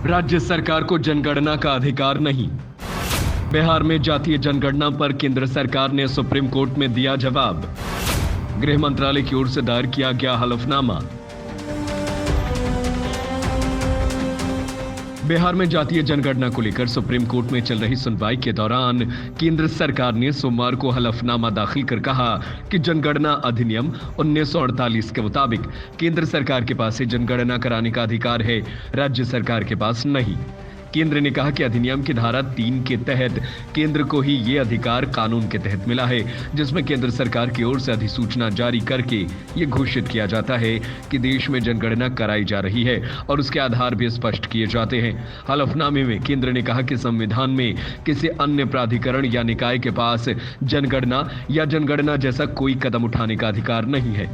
राज्य सरकार को जनगणना का अधिकार नहीं। बिहार में जातीय जनगणना पर केंद्र सरकार ने सुप्रीम कोर्ट में दिया जवाब। गृह मंत्रालय की ओर से दायर किया गया हलफनामा। बिहार में जातीय जनगणना को लेकर सुप्रीम कोर्ट में चल रही सुनवाई के दौरान केंद्र सरकार ने सोमवार को हलफनामा दाखिल कर कहा कि जनगणना अधिनियम 1948 के मुताबिक केंद्र सरकार के पास जनगणना कराने का अधिकार है, राज्य सरकार के पास नहीं। केंद्र ने कहा कि अधिनियम की धारा 3 के तहत केंद्र को ही ये अधिकार कानून के तहत मिला है, जिसमें केंद्र सरकार की ओर से अधिसूचना जारी करके ये घोषित किया जाता है कि देश में जनगणना कराई जा रही है और उसके आधार भी स्पष्ट किए जाते हैं। हलफनामे में केंद्र ने कहा कि संविधान में किसी अन्य प्राधिकरण या निकाय के पास जनगणना या जनगणना जैसा कोई कदम उठाने का अधिकार नहीं है।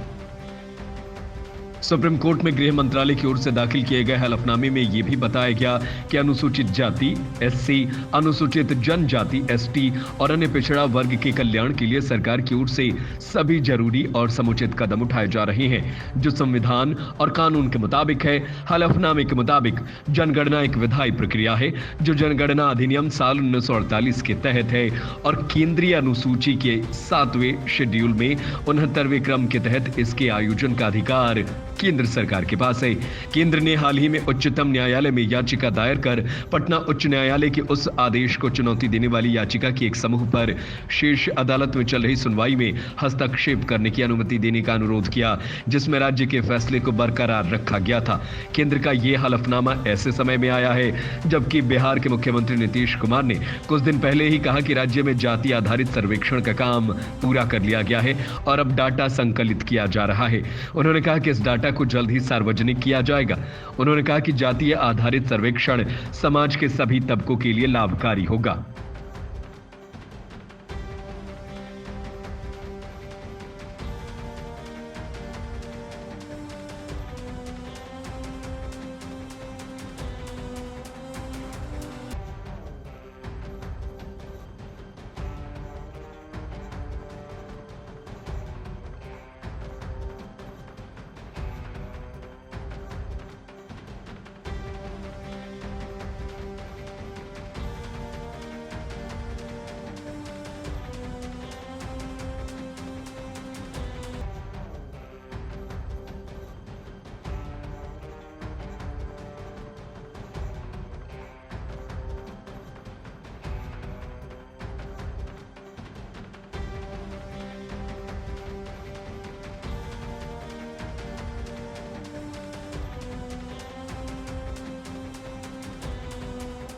सुप्रीम कोर्ट में गृह मंत्रालय की ओर से दाखिल किए गए हलफनामे में यह भी बताया गया कि अनुसूचित जाति एससी, अनुसूचित जनजाति एसटी और अन्य पिछड़ा वर्ग के कल्याण के लिए सरकार की ओर से सभी जरूरी और समुचित कदम उठाए जा रहे हैं, जो संविधान और कानून के मुताबिक है। हलफनामे के मुताबिक जनगणना एक विधायी प्रक्रिया है जो जनगणना अधिनियम साल 1948 के तहत है और केंद्रीय अनुसूची के 7वें शेड्यूल में 69वें क्रम के तहत इसके आयोजन का अधिकार केंद्र सरकार के पास है। केंद्र ने हाल ही में उच्चतम न्यायालय में याचिका दायर कर पटना उच्च न्यायालय के उस आदेश को चुनौती देने वाली याचिका के एक समूह पर शीर्ष अदालत में चल रही सुनवाई में हस्तक्षेप करने की अनुमति देने का अनुरोध किया, जिसमें राज्य के फैसले को बरकरार रखा गया था। केंद्र का यह हलफनामा ऐसे समय में आया है जबकि बिहार के मुख्यमंत्री नीतीश कुमार ने कुछ दिन पहले ही कहा कि राज्य में जाति आधारित सर्वेक्षण का काम पूरा कर लिया गया है और अब डाटा संकलित किया जा रहा है। उन्होंने कहा कि इस डाटा को जल्द ही सार्वजनिक किया जाएगा। उन्होंने कहा कि जातीय आधारित सर्वेक्षण समाज के सभी तबकों के लिए लाभकारी होगा।